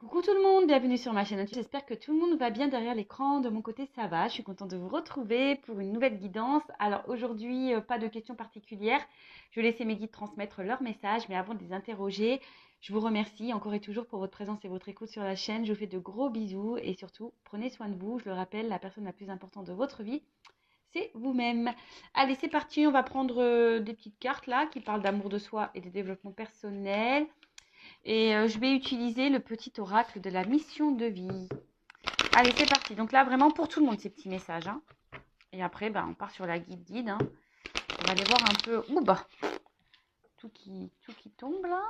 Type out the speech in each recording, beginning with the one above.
Coucou tout le monde, bienvenue sur ma chaîne YouTube. J'espère que tout le monde va bien derrière l'écran. De mon côté, ça va. Je suis contente de vous retrouver pour une nouvelle guidance. Alors aujourd'hui, pas de questions particulières. Je vais laisser mes guides transmettre leurs messages, mais avant de les interroger, je vous remercie encore et toujours pour votre présence et votre écoute sur la chaîne. Je vous fais de gros bisous et surtout, prenez soin de vous. Je le rappelle, la personne la plus importante de votre vie, c'est vous-même. Allez, c'est parti. On va prendre des petites cartes là qui parlent d'amour de soi et de développement personnel. Et je vais utiliser le petit oracle de la mission de vie. Allez, c'est parti. Donc là, vraiment pour tout le monde, ces petits messages. Hein. Et après, on part sur la guide. Hein. On va aller voir un peu. Ouh, tout qui tombe là.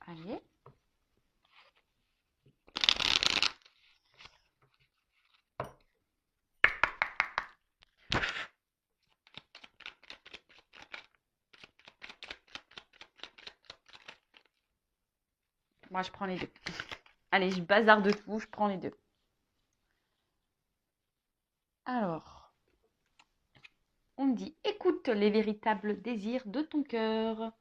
Allez. Moi, je prends les deux. Allez, je bazarde tout. Je prends les deux. Alors, on me dit, écoute les véritables désirs de ton cœur.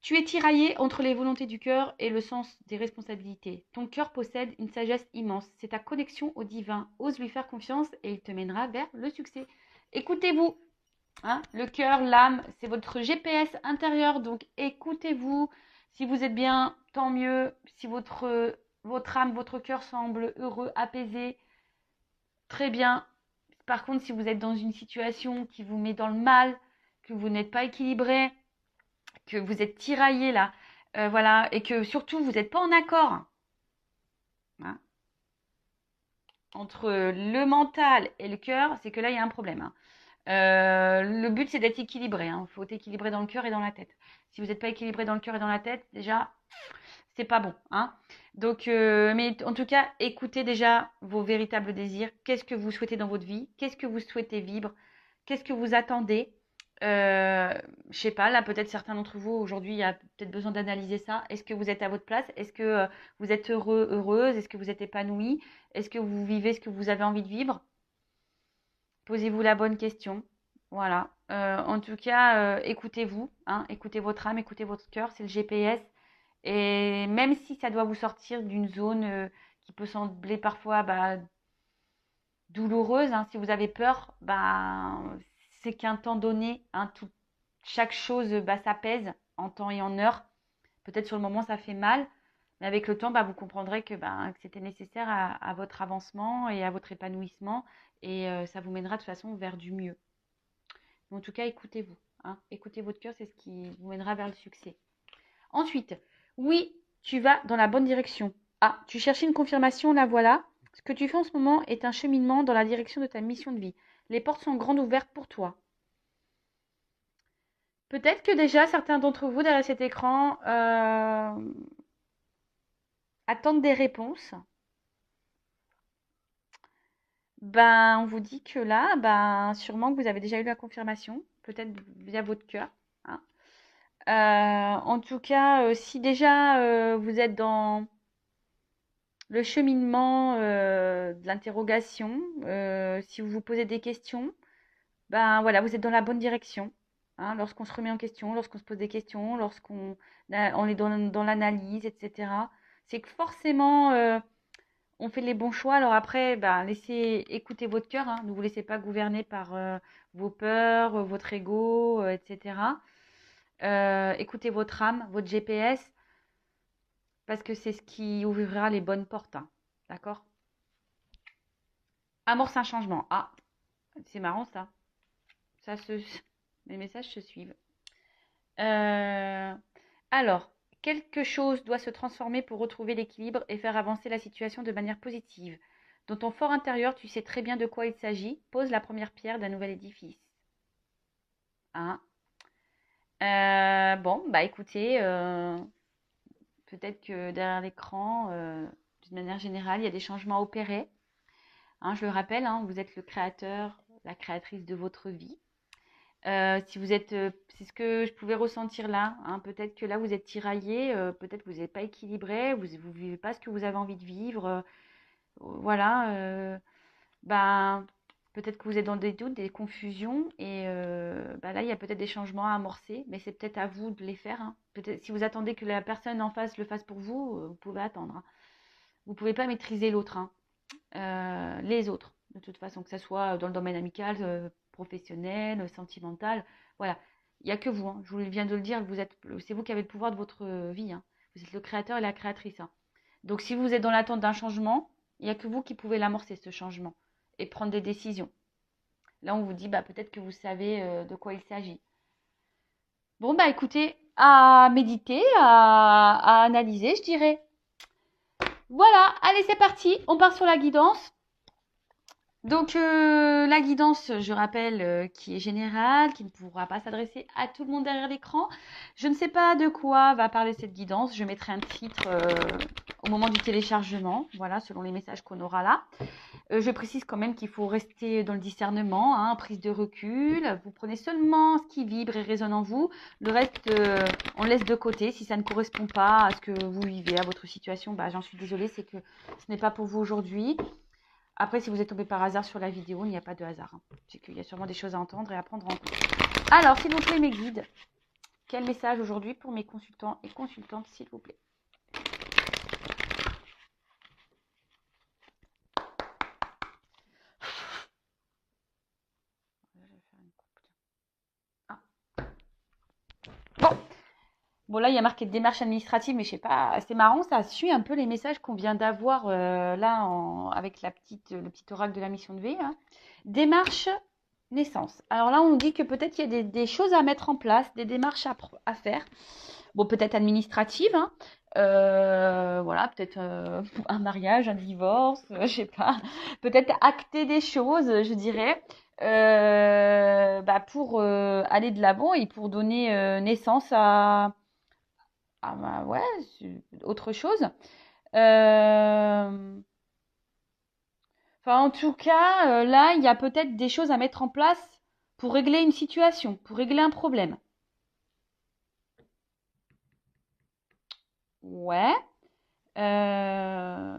Tu es tiraillé entre les volontés du cœur et le sens des responsabilités. Ton cœur possède une sagesse immense. C'est ta connexion au divin. Ose lui faire confiance et il te mènera vers le succès. Écoutez-vous. Hein, le cœur, l'âme, c'est votre GPS intérieur. Donc écoutez-vous. Si vous êtes bien, tant mieux. Si votre âme, votre cœur semble heureux, apaisé, très bien. Par contre, si vous êtes dans une situation qui vous met dans le mal, que vous n'êtes pas équilibré, que vous êtes tiraillé là, voilà, et que surtout vous n'êtes pas en accord, hein, entre le mental et le cœur, c'est que là il y a un problème. Hein. Le but c'est d'être équilibré. Il faut être équilibré dans le cœur et dans la tête. Si vous n'êtes pas équilibré dans le cœur et dans la tête, déjà, c'est pas bon. Hein. Donc, mais en tout cas, écoutez déjà vos véritables désirs. Qu'est-ce que vous souhaitez dans votre vie? Qu'est-ce que vous souhaitez vivre? Qu'est-ce que vous attendez? Je sais pas, là peut-être certains d'entre vous aujourd'hui, il y a peut-être besoin d'analyser ça. Est-ce que vous êtes à votre place? Est-ce que vous êtes heureux, heureuse? Est-ce que vous êtes épanoui? Est-ce que vous vivez ce que vous avez envie de vivre? Posez-vous la bonne question. Voilà. En tout cas, écoutez-vous, hein, écoutez votre âme, écoutez votre cœur, c'est le GPS. Et même si ça doit vous sortir d'une zone qui peut sembler parfois douloureuse, hein, si vous avez peur, c'est qu'un temps donné, hein, chaque chose s'apaise en temps et en heure. Peut-être sur le moment ça fait mal, mais avec le temps, vous comprendrez que c'était nécessaire à votre avancement et à votre épanouissement, et ça vous mènera de toute façon vers du mieux. Mais en tout cas, écoutez-vous. Hein, écoutez votre cœur, c'est ce qui vous mènera vers le succès. Ensuite, oui, tu vas dans la bonne direction. Ah, tu cherchais une confirmation, la voilà. Ce que tu fais en ce moment est un cheminement dans la direction de ta mission de vie. Les portes sont grandes ouvertes pour toi. Peut-être que déjà certains d'entre vous derrière cet écran attendent des réponses. On vous dit que là, sûrement que vous avez déjà eu la confirmation, peut-être via votre cœur. Hein. En tout cas, si déjà vous êtes dans le cheminement de l'interrogation, si vous vous posez des questions, voilà, vous êtes dans la bonne direction. Hein, lorsqu'on se remet en question, lorsqu'on se pose des questions, on est dans l'analyse, etc. C'est que forcément, on fait les bons choix. Alors après, laissez écouter votre cœur. Hein, ne vous laissez pas gouverner par vos peurs, votre ego, etc. Écoutez votre âme, votre GPS, parce que c'est ce qui ouvrira les bonnes portes. Hein, d'accord? Amorce un changement. Ah, c'est marrant ça. Ça se... Les messages se suivent. Euh, Alors, quelque chose doit se transformer pour retrouver l'équilibre et faire avancer la situation de manière positive. Dans ton fort intérieur, tu sais très bien de quoi il s'agit. Pose la première pierre d'un nouvel édifice. Hein. Écoutez, peut-être que derrière l'écran, d'une manière générale, il y a des changements à opérer. Hein, je le rappelle, hein, vous êtes le créateur, la créatrice de votre vie. Si vous êtes, c'est ce que je pouvais ressentir là. Hein, peut-être que là vous êtes tiraillé, peut-être que vous n'êtes pas équilibré, vous ne vivez pas ce que vous avez envie de vivre. Voilà. Peut-être que vous êtes dans des doutes, des confusions, et là, il y a peut-être des changements à amorcer, mais c'est peut-être à vous de les faire, hein. Peut-être si vous attendez que la personne en face le fasse pour vous, vous pouvez attendre, hein. Vous ne pouvez pas maîtriser l'autre, hein. Les autres, de toute façon, que ce soit dans le domaine amical, professionnel, sentimental, voilà. Il n'y a que vous, hein. Je vous viens de le dire, c'est vous qui avez le pouvoir de votre vie, hein. Vous êtes le créateur et la créatrice, hein. Donc si vous êtes dans l'attente d'un changement, il n'y a que vous qui pouvez l'amorcer, ce changement, et prendre des décisions. Là, on vous dit, peut-être que vous savez de quoi il s'agit. Bon, écoutez, à méditer, à analyser, je dirais. Voilà, allez, c'est parti. On part sur la guidance. Donc, la guidance, je rappelle, qui est générale, qui ne pourra pas s'adresser à tout le monde derrière l'écran. Je ne sais pas de quoi va parler cette guidance. Je mettrai un titre au moment du téléchargement, voilà, selon les messages qu'on aura là. Je précise quand même qu'il faut rester dans le discernement, hein, prise de recul. Vous prenez seulement ce qui vibre et résonne en vous. Le reste, on laisse de côté. Si ça ne correspond pas à ce que vous vivez, à votre situation, j'en suis désolée, c'est que ce n'est pas pour vous aujourd'hui. Après, si vous êtes tombé par hasard sur la vidéo, il n'y a pas de hasard, hein. C'est qu'il y a sûrement des choses à entendre et à prendre en compte. Alors, s'il vous plaît, mes guides, quel message aujourd'hui pour mes consultants et consultantes, s'il vous plaît? Bon, là, il y a marqué démarche administrative, mais je sais pas, c'est marrant, ça suit un peu les messages qu'on vient d'avoir là avec le petit oracle de la mission de vie, hein. Démarche naissance. Alors là, on dit que peut-être il y a des choses à mettre en place, des démarches à faire. Bon, peut-être administratives, hein. Voilà, peut-être un mariage, un divorce, je sais pas. Peut-être acter des choses, je dirais, pour aller de l'avant et pour donner naissance à ouais, c'est autre chose. En tout cas, là, il y a peut-être des choses à mettre en place pour régler une situation, pour régler un problème. Ouais. Euh,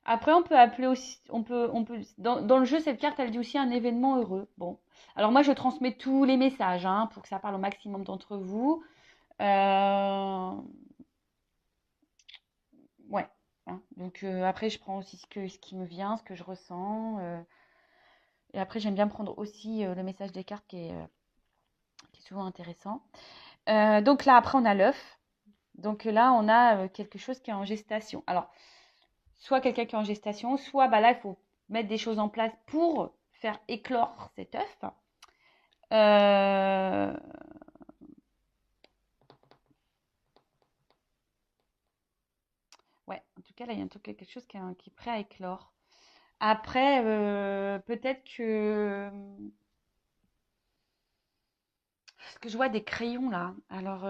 Après, on peut appeler aussi, dans le jeu, cette carte, elle dit aussi un événement heureux. Bon. Alors moi, je transmets tous les messages, hein, pour que ça parle au maximum d'entre vous. Euh, Ouais, hein. Donc après, je prends aussi ce qui me vient, ce que je ressens. Et après, j'aime bien prendre aussi le message des cartes qui est souvent intéressant. Donc là, après, on a l'œuf. Donc là, on a quelque chose qui est en gestation. Alors, soit quelqu'un qui est en gestation, soit là, il faut mettre des choses en place pour faire éclore cet œuf. Euh, Ouais, en tout cas, là, il y a quelque chose qui est prêt à éclore. Après, peut-être que parce que je vois des crayons là. Alors,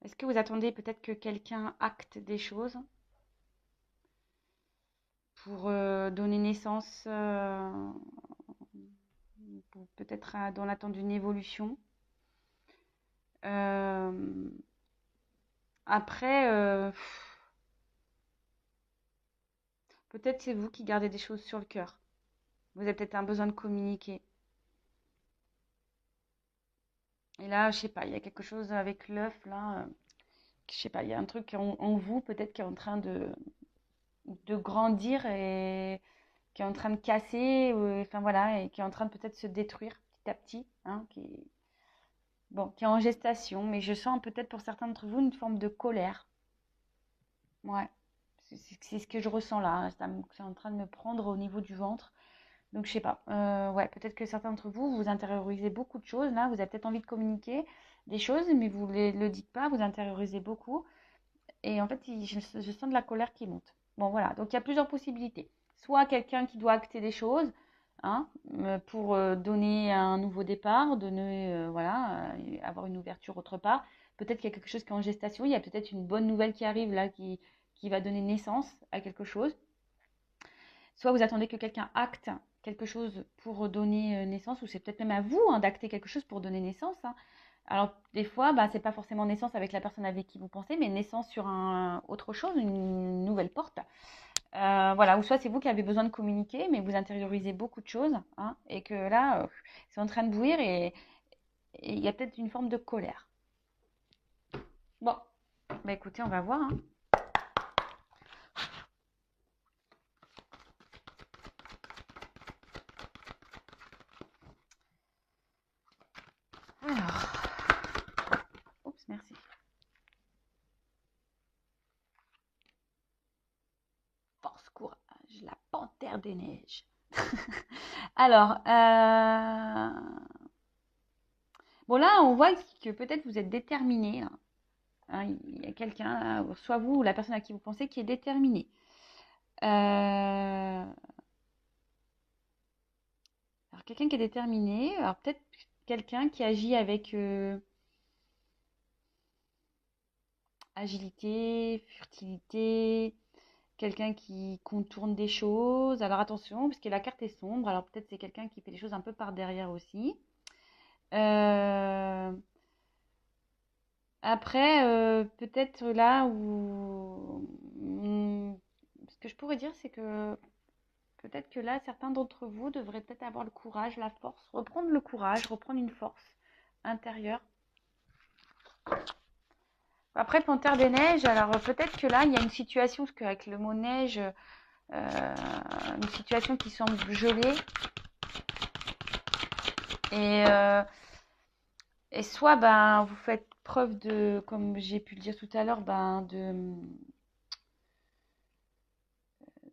est-ce que vous attendez peut-être que quelqu'un acte des choses pour donner naissance, peut-être dans l'attente d'une évolution? Euh, Après, peut-être c'est vous qui gardez des choses sur le cœur. Vous avez peut-être un besoin de communiquer. Et là, je sais pas, il y a quelque chose avec l'œuf là. Je sais pas, il y a un truc en vous peut-être qui est en train de grandir et qui est en train de casser, enfin voilà, et qui est en train de peut-être se détruire petit à petit, hein, qui est en gestation, mais je sens peut-être pour certains d'entre vous une forme de colère. Ouais, c'est ce que je ressens là, hein. C'est en train de me prendre au niveau du ventre. Donc je sais pas, ouais, peut-être que certains d'entre vous, vous intériorisez beaucoup de choses là, vous avez peut-être envie de communiquer des choses, mais vous ne le dites pas, vous intériorisez beaucoup. Et en fait, je sens de la colère qui monte. Bon, voilà. Donc, il y a plusieurs possibilités. Soit quelqu'un qui doit acter des choses, hein, pour donner un nouveau départ, donner, voilà, avoir une ouverture autre part. Peut-être qu'il y a quelque chose qui est en gestation. Il y a peut-être une bonne nouvelle qui arrive là, qui va donner naissance à quelque chose. Soit vous attendez que quelqu'un acte quelque chose pour donner naissance, ou c'est peut-être même à vous, hein, d'acter quelque chose pour donner naissance, hein. Alors, des fois, c'est pas forcément naissance avec la personne avec qui vous pensez, mais naissance sur autre chose, une nouvelle porte. Voilà, ou soit c'est vous qui avez besoin de communiquer, mais vous intériorisez beaucoup de choses, hein, et que là, c'est en train de bouillir et il y a peut-être une forme de colère. Bon, bah écoutez, on va voir, hein. Alors, oups, merci. Force, courage, la panthère des neiges. Alors, bon là, on voit que peut-être vous êtes déterminé, là. Hein, il y a quelqu'un, soit vous ou la personne à qui vous pensez, qui est déterminé. Alors, quelqu'un qui est déterminé, alors peut-être quelqu'un qui agit avec agilité, furtivité, quelqu'un qui contourne des choses. Alors attention, parce que la carte est sombre, alors peut-être c'est quelqu'un qui fait des choses un peu par derrière aussi. Euh, Après, peut-être là où ce que je pourrais dire, c'est que peut-être que là, certains d'entre vous devraient peut-être avoir le courage, la force, reprendre le courage, reprendre une force intérieure. Après, Panthère des Neiges, alors peut-être que là, il y a une situation, parce qu'avec le mot neige, une situation qui semble gelée. Et, euh, et soit ben, vous faites preuve de, comme j'ai pu le dire tout à l'heure, ben, de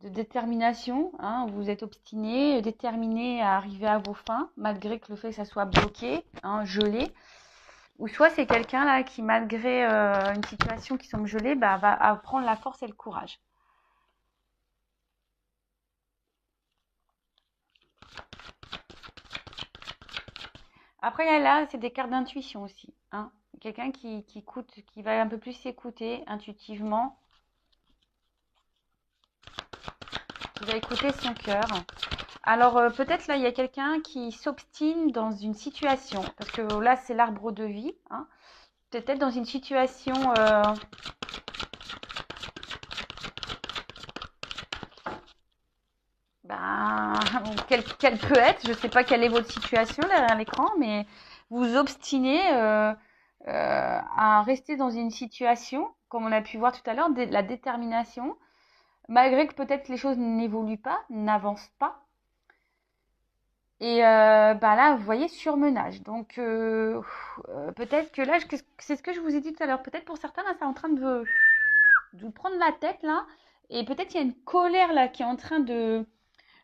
détermination, hein, vous êtes obstiné, déterminé à arriver à vos fins, malgré que le fait que ça soit bloqué, hein, gelé. Ou soit c'est quelqu'un là qui, malgré une situation qui semble gelée, bah, va prendre la force et le courage. Après là, c'est des cartes d'intuition aussi, hein. Quelqu'un qui écoute, qui va un peu plus s'écouter intuitivement, qui va écouter son cœur. Alors peut-être là, il y a quelqu'un qui s'obstine dans une situation, parce que là, c'est l'arbre de vie, hein. Peut-être dans une situation ben, quelle peut être, je ne sais pas quelle est votre situation derrière l'écran, mais vous obstinez à rester dans une situation, comme on a pu voir tout à l'heure, la détermination, malgré que peut-être les choses n'évoluent pas, n'avancent pas. Et bah là, vous voyez, surmenage. Donc, peut-être que là, c'est ce que je vous ai dit tout à l'heure. Peut-être pour certains, là, c'est en train de vous prendre la tête, là. Et peut-être il y a une colère, là, qui est en train de,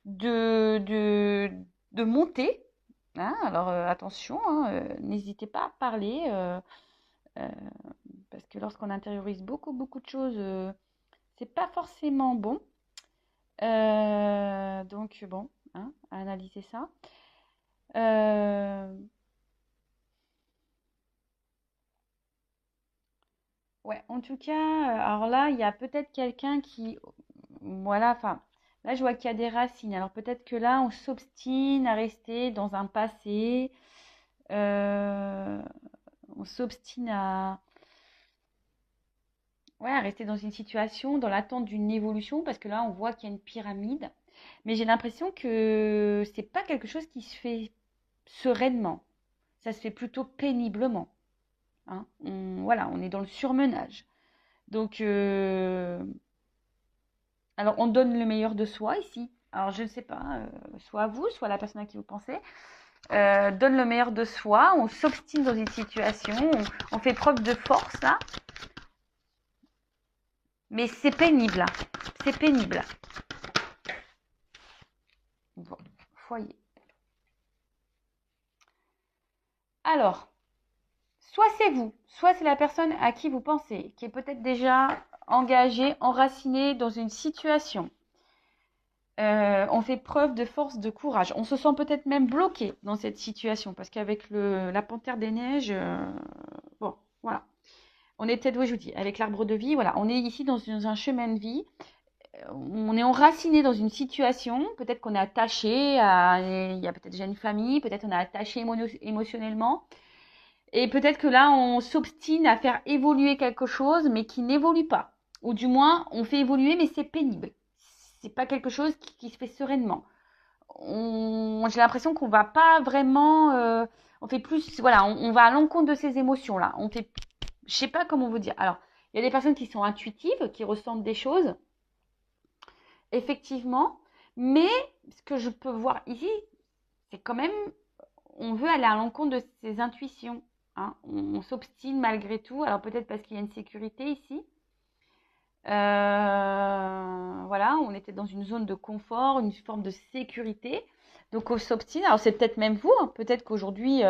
de, de monter. Hein. Alors, attention, hein, n'hésitez pas à parler. Euh, parce que lorsqu'on intériorise beaucoup, beaucoup de choses, c'est pas forcément bon. Donc, bon, hein, à analyser ça. Euh, Ouais, en tout cas, alors là, il y a peut-être quelqu'un qui, voilà, enfin, là, je vois qu'il y a des racines. Alors peut-être que là, on s'obstine à rester dans un passé, euh, on s'obstine ouais, à rester dans une situation, dans l'attente d'une évolution, parce que là, on voit qu'il y a une pyramide. Mais j'ai l'impression que c'est pas quelque chose qui se fait sereinement. Ça se fait plutôt péniblement, hein. Voilà, on est dans le surmenage. Donc, alors, on donne le meilleur de soi ici. Alors, je ne sais pas, soit vous, soit la personne à qui vous pensez, donne le meilleur de soi, on s'obstine dans une situation, on fait preuve de force là, mais c'est pénible, là. C'est pénible. Bon, foyer. Alors, soit c'est vous, soit c'est la personne à qui vous pensez, qui est peut-être déjà engagée, enracinée dans une situation. On fait preuve de force, de courage. On se sent peut-être même bloqué dans cette situation parce qu'avec la panthère des neiges, bon, voilà. On est peut-être, oui, je vous dis, avec l'arbre de vie, voilà. On est ici dans un chemin de vie. On est enraciné dans une situation. Peut-être qu'on est attaché il y a peut-être déjà une famille. Peut-être on est attaché émotionnellement. Et peut-être que là, on s'obstine à faire évoluer quelque chose, mais qui n'évolue pas. Ou du moins, on fait évoluer, mais c'est pénible. c'est pas quelque chose qui se fait sereinement. J'ai l'impression qu'on va pas vraiment, on fait plus, voilà, on va à l'encontre de ces émotions-là. On fait, je sais pas comment vous dire. Alors, il y a des personnes qui sont intuitives, qui ressentent des choses, effectivement, mais ce que je peux voir ici, c'est quand même, on veut aller à l'encontre de ses intuitions. Hein. On s'obstine malgré tout. Alors peut-être parce qu'il y a une sécurité ici. Voilà, on était dans une zone de confort, une forme de sécurité. Donc on s'obstine. Alors c'est peut-être même vous. Hein. Peut-être qu'aujourd'hui,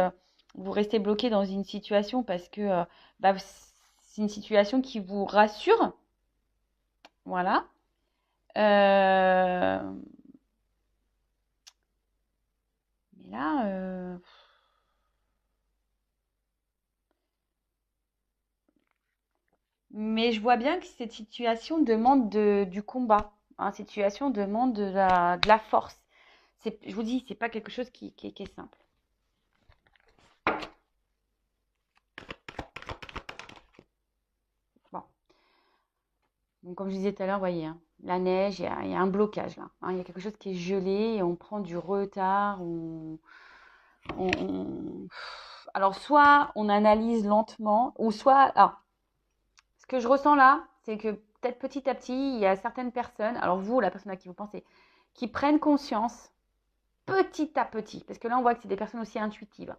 vous restez bloqué dans une situation parce que bah, c'est une situation qui vous rassure. Voilà. Mais là, mais je vois bien que cette situation demande du combat. Hein, cette situation demande de la force. Je vous dis, c'est pas quelque chose qui est simple. Bon. Donc, comme je disais tout à l'heure, vous voyez, hein, la neige, il y a un blocage là. Hein, il y a quelque chose qui est gelé et on prend du retard. On- Alors, soit on analyse lentement, ou soit. Alors, ce que je ressens là, c'est que peut-être petit à petit, il y a certaines personnes, alors vous, la personne à qui vous pensez, qui prennent conscience petit à petit, parce que là, on voit que c'est des personnes aussi intuitives,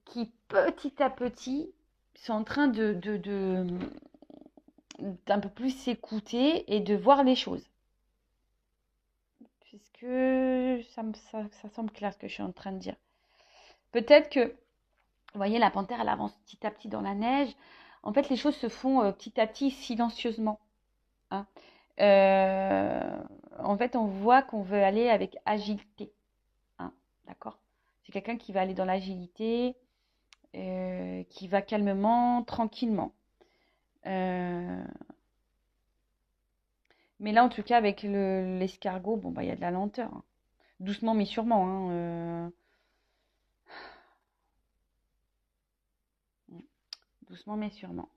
qui petit à petit sont en train d'un peu plus s'écouter et de voir les choses. Puisque ça semble clair ce que je suis en train de dire. Peut-être que, vous voyez, la panthère, elle avance petit à petit dans la neige. En fait, les choses se font petit à petit, silencieusement. Hein. En fait, on voit qu'on veut aller avec agilité. Hein. D'accord? C'est quelqu'un qui va aller dans l'agilité, qui va calmement, tranquillement. Euh, Mais là, en tout cas, avec l'escargot, bon, bah, il y a de la lenteur. Hein. Doucement, mais sûrement. Hein, doucement, mais sûrement.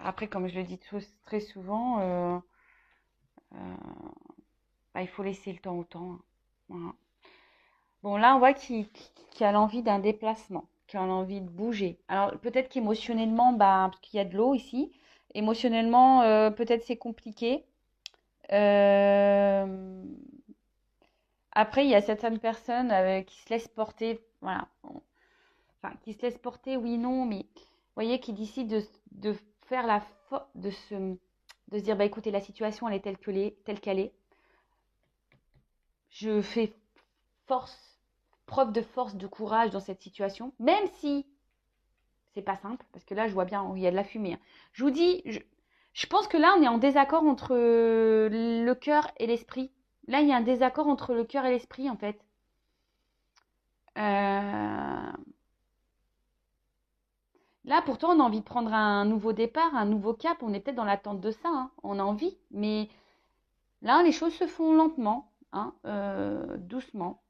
Après, comme je le dis très souvent, euh, bah, il faut laisser le temps au temps. Hein. Voilà. Bon, là, on voit qu'il a l'envie d'un déplacement, qu'il a l'envie de bouger. Alors, peut-être qu'émotionnellement, bah, parce qu'il y a de l'eau ici, émotionnellement, peut-être c'est compliqué. Euh, Après, il y a certaines personnes qui se laissent porter, voilà. Enfin, qui se laissent porter, oui, non, mais vous voyez, qui décident de faire de se dire, bah écoutez, la situation, elle est telle qu'elle est. Je fais force, preuve de force, de courage dans cette situation, même si c'est pas simple, parce que là, je vois bien, il y a de la fumée. Hein. Je vous dis, je pense que là, on est en désaccord entre le cœur et l'esprit. Là, il y a un désaccord entre le cœur et l'esprit, en fait. Euh, Là, pourtant, on a envie de prendre un nouveau départ, un nouveau cap. On est peut-être dans l'attente de ça. Hein. On a envie. Mais là, les choses se font lentement, hein, doucement.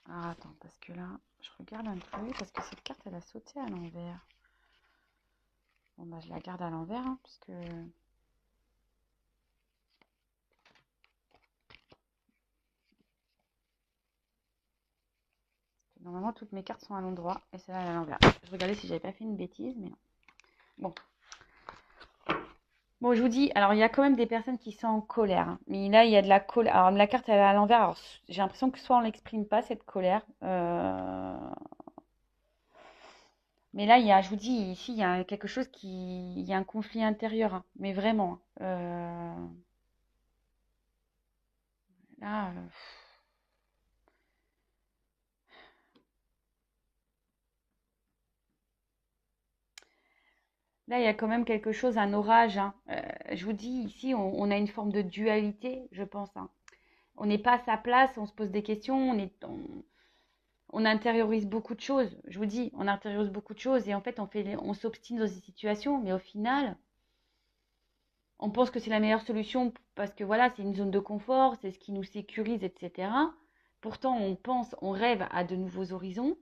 Alors, attends, parce que là, je regarde un truc. Parce que cette carte, elle a sauté à l'envers. Bon, bah, je la garde à l'envers. Hein, parce que... Normalement, toutes mes cartes sont à l'endroit. Et celle-là, elle est à l'envers. Je regardais si j'avais pas fait une bêtise, mais non. Bon. Bon, je vous dis, alors il y a quand même des personnes qui sont en colère. Hein. Mais là, il y a de la colère. Alors, la carte, elle est à l'envers. Alors, j'ai l'impression que soit on l'exprime pas, cette colère. Mais là, je vous dis, ici, il y a quelque chose il y a un conflit intérieur. Hein. Mais vraiment. Là, là, il y a quand même quelque chose, un orage. Hein. Je vous dis, ici, on a une forme de dualité, je pense. Hein. On n'est pas à sa place, on se pose des questions, on intériorise beaucoup de choses. Je vous dis, on intériorise beaucoup de choses et en fait, on s'obstine dans des situations, mais au final, on pense que c'est la meilleure solution parce que voilà, c'est une zone de confort, c'est ce qui nous sécurise, etc. Pourtant, on pense, on rêve à de nouveaux horizons.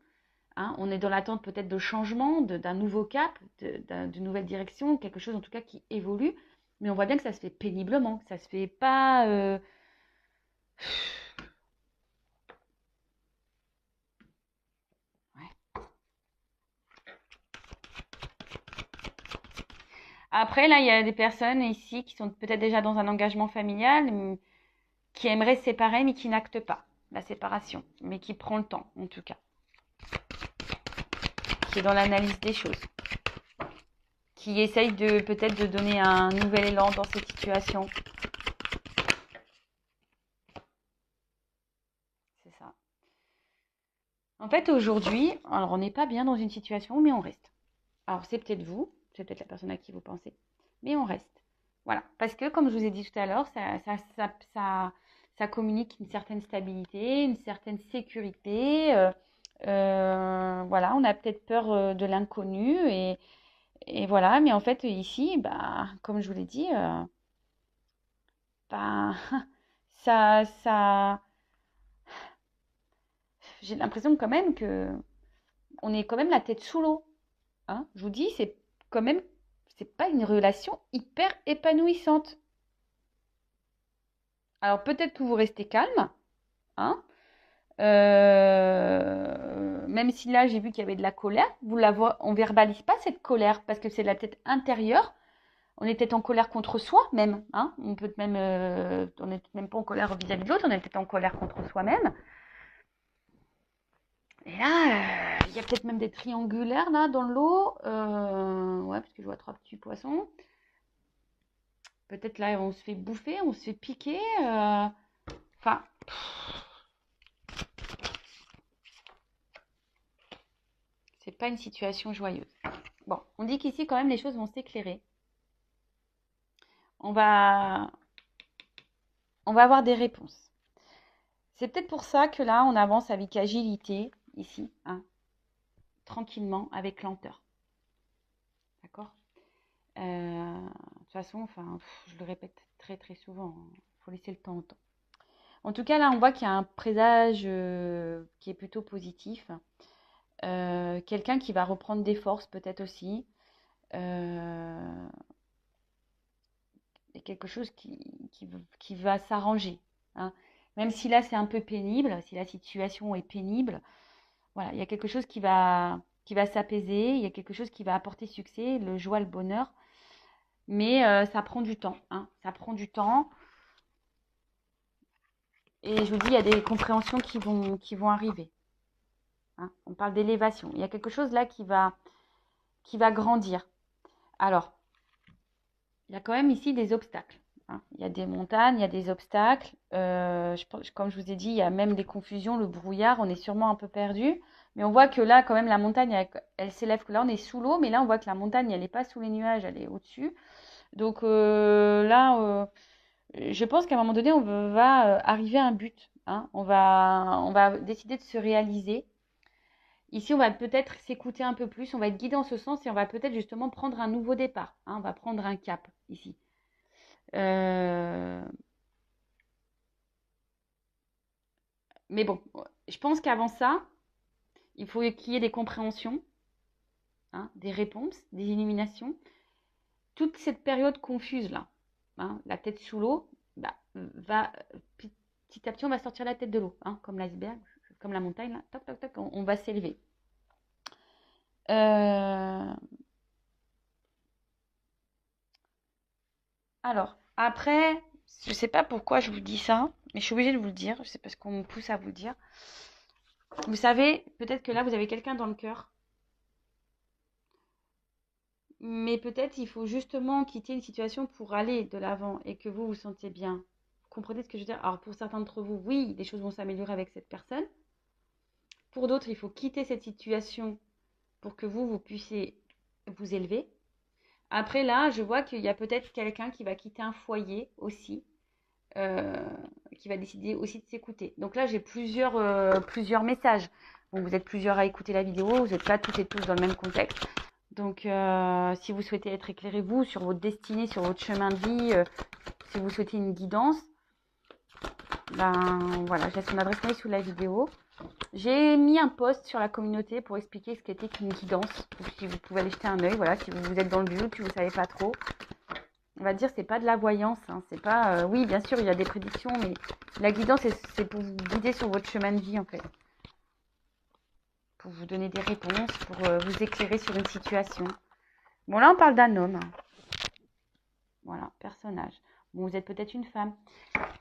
Hein, on est dans l'attente peut-être de changement, d'un nouveau cap, d'une nouvelle direction, quelque chose en tout cas qui évolue. Mais on voit bien que ça se fait péniblement, que ça se fait pas. Ouais. Après, là, il y a des personnes ici qui sont peut-être déjà dans un engagement familial, qui aimeraient se séparer, mais qui n'actent pas la séparation, mais qui prend le temps, en tout cas, qui est dans l'analyse des choses, qui essaye de peut-être de donner un nouvel élan dans cette situation. C'est ça. En fait, aujourd'hui, alors on n'est pas bien dans une situation, mais on reste. Alors, c'est peut-être vous, c'est peut-être la personne à qui vous pensez, mais on reste. Voilà. Parce que, comme je vous ai dit tout à l'heure, ça communique une certaine stabilité, une certaine sécurité. Voilà, on a peut-être peur de l'inconnu et voilà. Mais en fait, ici, bah, comme je vous l'ai dit, bah, ça, j'ai l'impression quand même que on est quand même la tête sous l'eau. Hein. Je vous dis, c'est quand même, c'est pas une relation hyper épanouissante. Alors peut-être que vous restez calme, hein. Même si là j'ai vu qu'il y avait de la colère, on verbalise pas cette colère parce que c'est la tête intérieure. On est peut-être en colère contre soi même, hein. On peut même, on n'est même pas en colère vis-à-vis de l'autre, on est peut-être en colère contre soi-même. Et là, il y a peut-être même des triangulaires là dans l'eau. Ouais, parce que je vois 3 petits poissons. Peut-être là, on se fait bouffer, on se fait piquer. Enfin, c'est pas une situation joyeuse. Bon, on dit qu'ici, quand même, les choses vont s'éclairer. On va, on va avoir des réponses. C'est peut-être pour ça que là, on avance avec agilité, ici, hein, tranquillement, avec lenteur. D'accord. De toute façon, enfin, je le répète très très souvent, il faut laisser le temps au temps. En tout cas, là, on voit qu'il y a un présage qui est plutôt positif. Quelqu'un qui va reprendre des forces peut-être aussi. Euh, et quelque chose qui va s'arranger. Hein. Même si là c'est un peu pénible, si la situation est pénible, voilà, il y a quelque chose qui va s'apaiser, il y a quelque chose qui va apporter succès, le joie, le bonheur. Mais ça prend du temps. Hein. Ça prend du temps. Et je vous dis, il y a des compréhensions qui vont arriver. Hein. On parle d'élévation. Il y a quelque chose là qui va grandir. Alors, il y a quand même ici des obstacles. Hein. Il y a des montagnes, il y a des obstacles. Comme je vous ai dit, il y a même des confusions, le brouillard, on est sûrement un peu perdu. Mais on voit que là, quand même, la montagne, elle s'élève. Là, on est sous l'eau, mais là, on voit que la montagne, elle n'est pas sous les nuages, elle est au-dessus. Donc là, je pense qu'à un moment donné, on va arriver à un but. Hein. On va décider de se réaliser. Ici, on va peut-être s'écouter un peu plus, on va être guidé en ce sens et on va peut-être justement prendre un nouveau départ. Hein. On va prendre un cap ici. Euh, Mais bon, je pense qu'avant ça, il faut qu'il y ait des compréhensions, hein, des réponses, des illuminations. Toute cette période confuse là, hein, la tête sous l'eau, bah, va petit à petit, on va sortir la tête de l'eau, hein, comme l'iceberg, comme la montagne, là, toc, toc, toc, on va s'élever. Euh, Alors, après, je ne sais pas pourquoi je vous dis ça, mais je suis obligée de vous le dire, c'est parce qu'on me pousse à vous le dire. Vous savez, peut-être que là, vous avez quelqu'un dans le cœur, mais peut-être il faut justement quitter une situation pour aller de l'avant et que vous vous sentiez bien. Vous comprenez ce que je veux dire? Alors, pour certains d'entre vous, oui, les choses vont s'améliorer avec cette personne. Pour d'autres, il faut quitter cette situation pour que vous puissiez vous élever. Après, là, je vois qu'il y a peut-être quelqu'un qui va quitter un foyer aussi, euh, qui va décider aussi de s'écouter. Donc là, j'ai plusieurs messages. Bon, vous êtes plusieurs à écouter la vidéo, vous n'êtes pas toutes et tous dans le même contexte. Donc, si vous souhaitez être éclairé, vous, sur votre destinée, sur votre chemin de vie, si vous souhaitez une guidance, ben voilà, je laisse mon adresse mail sous la vidéo. J'ai mis un post sur la communauté pour expliquer ce qu'était qu'une guidance. Donc, si vous pouvez aller jeter un œil, voilà, si vous êtes dans le but, si vous ne savez pas trop. On va dire, c'est pas de la voyance, hein, c'est pas... oui, bien sûr, il y a des prédictions, mais la guidance, c'est pour vous guider sur votre chemin de vie, en fait. Pour vous donner des réponses, pour vous éclairer sur une situation. Bon, là, on parle d'un homme. Voilà, personnage. Bon, vous êtes peut-être une femme.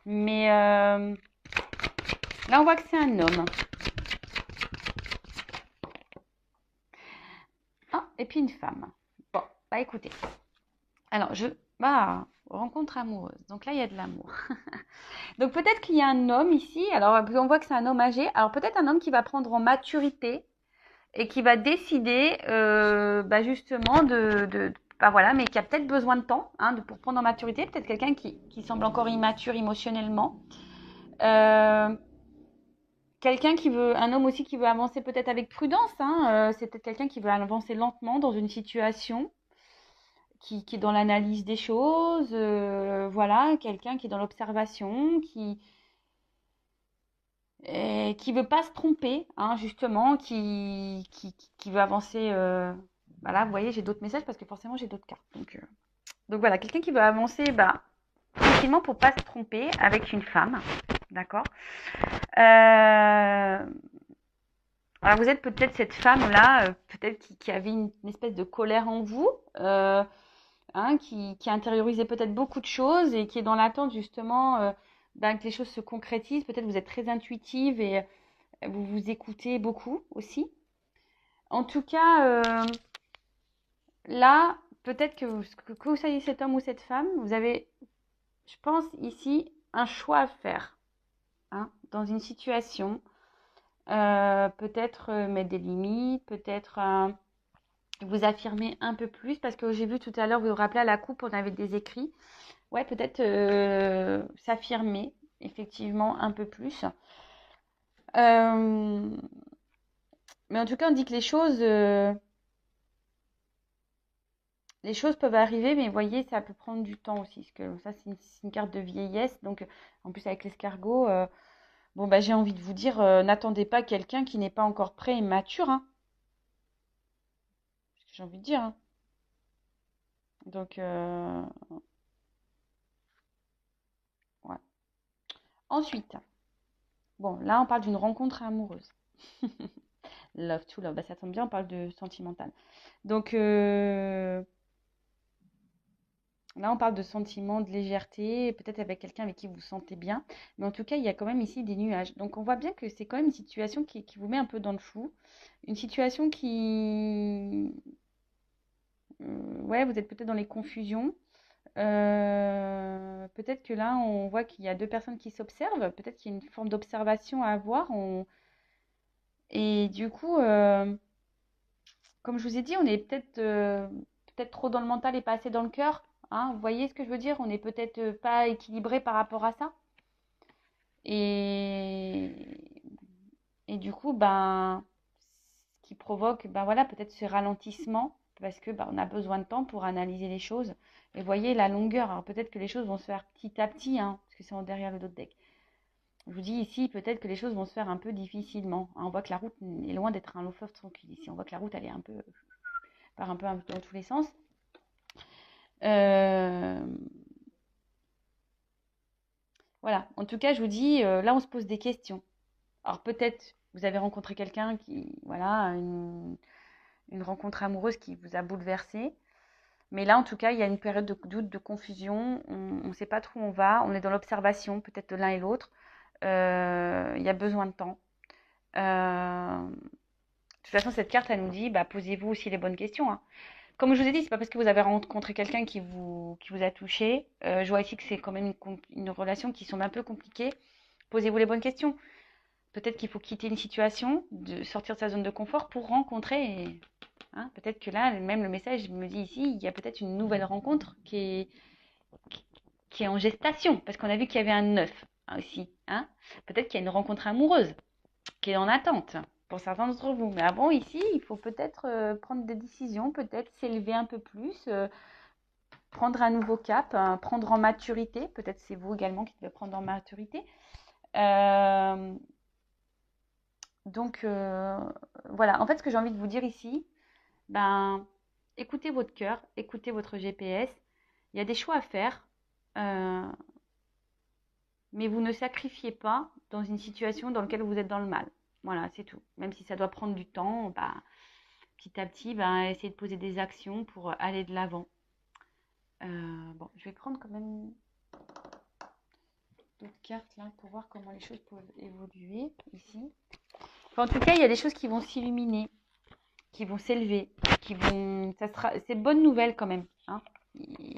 Mais là, on voit que c'est un homme. Ah, et puis une femme. Bon, bah écoutez. Alors, rencontre amoureuse. Donc là, il y a de l'amour. Donc peut-être qu'il y a un homme ici. Alors, on voit que c'est un homme âgé. Alors peut-être un homme qui va prendre en maturité et qui va décider justement bah voilà, mais qui a peut-être besoin de temps pour prendre en maturité. Peut-être quelqu'un qui semble encore immature émotionnellement. Quelqu'un qui veut, un homme aussi qui veut avancer peut-être avec prudence. C'est peut-être quelqu'un qui veut avancer lentement dans une situation, qui est dans l'analyse des choses. Voilà, quelqu'un qui est dans l'observation, qui veut pas se tromper, justement, qui veut avancer. Voilà, vous voyez, j'ai d'autres messages parce que forcément j'ai d'autres cartes. Donc voilà, quelqu'un qui veut avancer tranquillement pour pas se tromper avec une femme, d'accord. Alors vous êtes peut-être cette femme-là, peut-être qui avait une espèce de colère en vous, qui intériorisait peut-être beaucoup de choses et qui est dans l'attente justement que les choses se concrétisent. Peut-être vous êtes très intuitive et vous vous écoutez beaucoup aussi. En tout cas, là, peut-être que vous soyez cet homme ou cette femme, vous avez, je pense, ici, un choix à faire dans une situation. Peut-être mettre des limites, peut-être vous affirmer un peu plus, parce que j'ai vu tout à l'heure, vous vous rappelez à la coupe, on avait des écrits. Ouais, peut-être s'affirmer, effectivement, un peu plus. Mais en tout cas, on dit que les choses peuvent arriver, mais vous voyez, ça peut prendre du temps aussi. Parce que ça, c'est une carte de vieillesse. Donc, en plus, avec l'escargot, j'ai envie de vous dire, n'attendez pas quelqu'un qui n'est pas encore prêt et mature. J'ai envie de dire. Donc, ouais. Ensuite, bon, là, on parle d'une rencontre amoureuse. Love to love. Ça tombe bien, on parle de sentimental. Donc, là, on parle de sentiments, de légèreté, peut-être avec quelqu'un avec qui vous vous sentez bien. Mais en tout cas, il y a quand même ici des nuages. Donc, on voit bien que c'est quand même une situation qui vous met un peu dans le flou. Une situation qui... ouais, vous êtes peut-être dans les confusions. Peut-être que là, on voit qu'il y a deux personnes qui s'observent. Peut-être qu'il y a une forme d'observation à avoir. Et du coup, comme je vous ai dit, on est peut-être trop dans le mental et pas assez dans le cœur. Vous voyez ce que je veux dire? On n'est peut-être pas équilibré par rapport à ça. Et, et du coup, ce qui provoque, voilà, peut-être ce ralentissement, parce que on a besoin de temps pour analyser les choses. Et voyez la longueur. Alors peut-être que les choses vont se faire petit à petit, parce que c'est derrière le dos de deck. Je vous dis ici, peut-être que les choses vont se faire un peu difficilement. On voit que la route est loin d'être un long fleuve tranquille ici. On voit que la route, elle est part un peu dans tous les sens. Voilà. En tout cas, je vous dis, là, on se pose des questions. Alors peut-être vous avez rencontré quelqu'un voilà, une rencontre amoureuse qui vous a bouleversé. Mais là, en tout cas, il y a une période de doute, de confusion. On ne sait pas trop où on va. On est dans l'observation, peut-être de l'un et l'autre. Il y a besoin de temps. De toute façon, cette carte, elle nous dit, posez-vous aussi les bonnes questions. Comme je vous ai dit, c'est pas parce que vous avez rencontré quelqu'un qui vous a touché. Je vois ici que c'est quand même une relation qui semble un peu compliquée. Posez-vous les bonnes questions. Peut-être qu'il faut quitter une situation, sortir de sa zone de confort pour rencontrer. Peut-être que là, même le message me dit ici, il y a peut-être une nouvelle rencontre qui est en gestation. Parce qu'on a vu qu'il y avait un 9 aussi. Peut-être qu'il y a une rencontre amoureuse qui est en attente. pour certains d'entre vous. Mais avant, ici, il faut peut-être prendre des décisions, peut-être s'élever un peu plus, prendre un nouveau cap, prendre en maturité. Peut-être c'est vous également qui devez prendre en maturité. Euh, donc, voilà. En fait, ce que j'ai envie de vous dire ici, ben, écoutez votre cœur, écoutez votre GPS. Il y a des choix à faire, euh, mais vous ne sacrifiez pas dans une situation dans laquelle vous êtes dans le mal. Voilà, c'est tout. Même si ça doit prendre du temps, bah, petit à petit, bah, essayez de poser des actions pour aller de l'avant. Bon, je vais prendre quand même d'autres cartes là pour voir comment les choses peuvent évoluer ici. Enfin, en tout cas, il y a des choses qui vont s'illuminer, qui vont s'élever, qui vont. Ça sera. C'est de bonnes nouvelles quand même. Hein.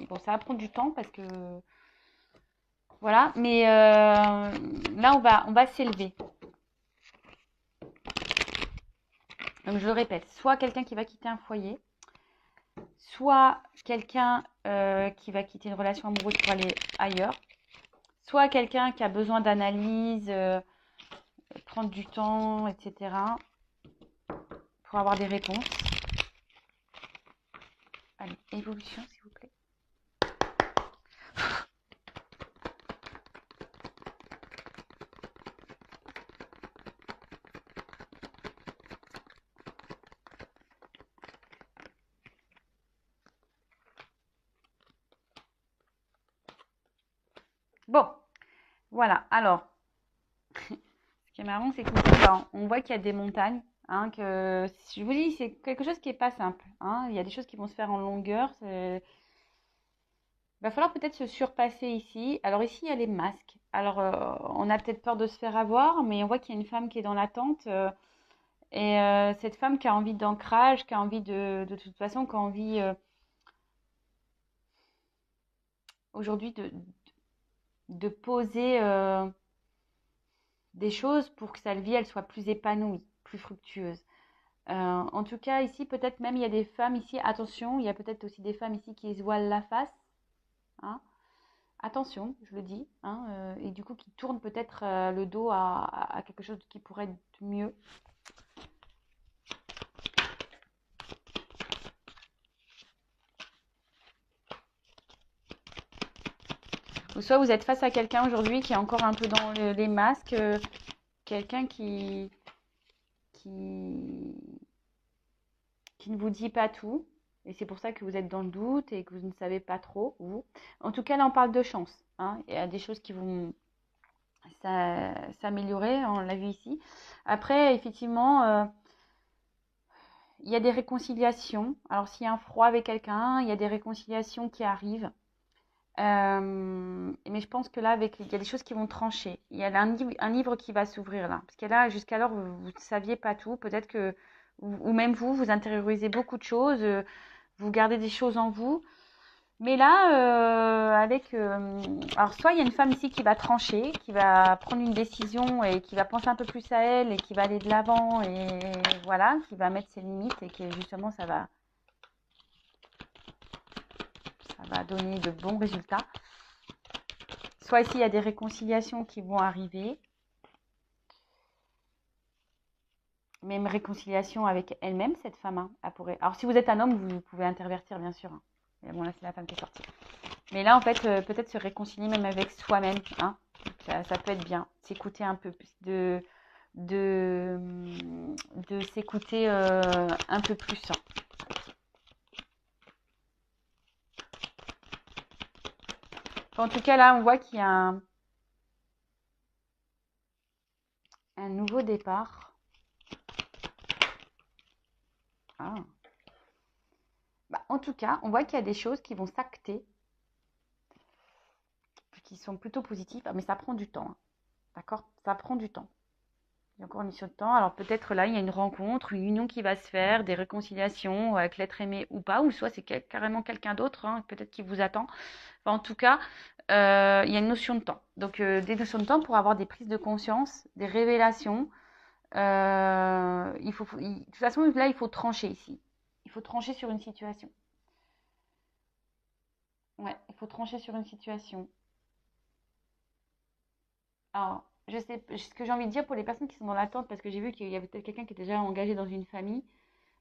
Bon, ça va prendre du temps parce que voilà, mais là on va s'élever. Donc je le répète, soit quelqu'un qui va quitter un foyer, soit quelqu'un qui va quitter une relation amoureuse pour aller ailleurs, soit quelqu'un qui a besoin d'analyse, prendre du temps, etc. pour avoir des réponses. Allez, évolution s'il vous plaît. Bon, voilà. Alors, ce qui est marrant, c'est que on voit qu'il y a des montagnes. Hein, que je vous dis, c'est quelque chose qui n'est pas simple. Hein. Il y a des choses qui vont se faire en longueur. Il va falloir peut-être se surpasser ici. Alors ici, il y a les masques. Alors, on a peut-être peur de se faire avoir, mais on voit qu'il y a une femme qui est dans l'attente. Et cette femme qui a envie d'ancrage, qui a envie de toute façon, qui a envie aujourd'hui de poser des choses pour que sa vie, elle soit plus épanouie, plus fructueuse. En tout cas, ici, peut-être même, il y a des femmes ici, attention, il y a peut-être aussi des femmes ici qui se voilent la face. Hein. Attention, je le dis. Hein, et du coup, qui tournent peut-être le dos à quelque chose qui pourrait être mieux. Ou soit vous êtes face à quelqu'un aujourd'hui qui est encore un peu dans les masques, quelqu'un qui, qui ne vous dit pas tout. Et c'est pour ça que vous êtes dans le doute et que vous ne savez pas trop, vous. En tout cas, là, on parle de chance. Hein. Il y a des choses qui vont s'améliorer, on l'a vu ici. Après, effectivement, il y a des réconciliations. Alors, s'il y a un froid avec quelqu'un, il y a des réconciliations qui arrivent. Mais je pense que là, il y a des choses qui vont trancher. Il y a un livre qui va s'ouvrir là. Parce que là, jusqu'alors, vous ne saviez pas tout. Peut-être que, ou même vous intériorisez beaucoup de choses, vous gardez des choses en vous. Mais là, alors soit il y a une femme ici qui va trancher, qui va prendre une décision et qui va penser un peu plus à elle et qui va aller de l'avant et voilà, qui va mettre ses limites et que justement ça va donner de bons résultats. Soit ici, il y a des réconciliations qui vont arriver. Même réconciliation avec elle-même, cette femme. Hein, elle pourrait... Alors, si vous êtes un homme, vous pouvez intervertir, bien sûr. Hein. Mais bon, là, c'est la femme qui est sortie. Mais là, en fait, peut-être se réconcilier même avec soi-même. Hein. Ça peut être bien. S'écouter un peu plus. De s'écouter un peu plus. Hein. Enfin, en tout cas, là, on voit qu'il y a un nouveau départ. Ah. Bah, en tout cas, on voit qu'il y a des choses qui vont s'acter, qui sont plutôt positives, mais ça prend du temps. Hein. D'accord? Ça prend du temps. Il y a encore une mission de temps. Alors peut-être là, il y a une rencontre, une union qui va se faire, des réconciliations avec l'être aimé ou pas, ou soit c'est carrément quelqu'un d'autre, hein, peut-être qui vous attend. Enfin, en tout cas, il y a une notion de temps. Donc des notions de temps pour avoir des prises de conscience, des révélations. De toute façon, là, il faut trancher ici. Il faut trancher sur une situation. Ouais, il faut trancher sur une situation. Alors, je sais ce que j'ai envie de dire pour les personnes qui sont dans l'attente, parce que j'ai vu qu'il y avait peut-être quelqu'un qui était déjà engagé dans une famille.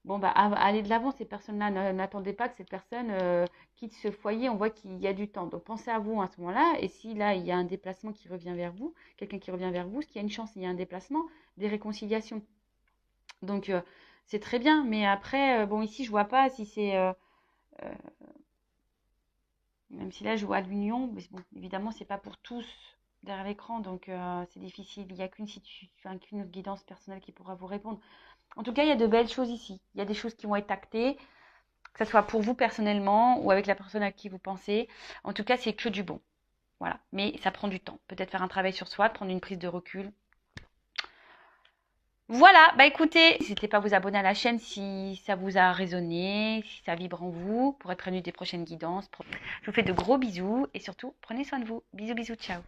Bon, bah, allez de l'avant, ces personnes-là. N'attendez pas que cette personne quitte ce foyer. On voit qu'il y a du temps. Donc, pensez à vous à ce moment-là. Et si là, il y a un déplacement qui revient vers vous, quelqu'un qui revient vers vous, ce qu'il y a une chance, il y a un déplacement, des réconciliations. Donc, c'est très bien. Mais après, bon, ici, je vois pas si c'est. Euh, Même si là, je vois l'union. Mais bon, évidemment, c'est pas pour tous derrière l'écran. Donc, c'est difficile. Il n'y a qu'une guidance personnelle qui pourra vous répondre. En tout cas, il y a de belles choses ici. Il y a des choses qui vont être actées, que ce soit pour vous personnellement ou avec la personne à qui vous pensez. En tout cas, c'est que du bon. Voilà. Mais ça prend du temps. Peut-être faire un travail sur soi, prendre une prise de recul. Voilà, bah écoutez, n'hésitez pas à vous abonner à la chaîne si ça vous a résonné, si ça vibre en vous, pour être prévenu des prochaines guidances. Je vous fais de gros bisous et surtout, prenez soin de vous. Bisous, bisous, ciao.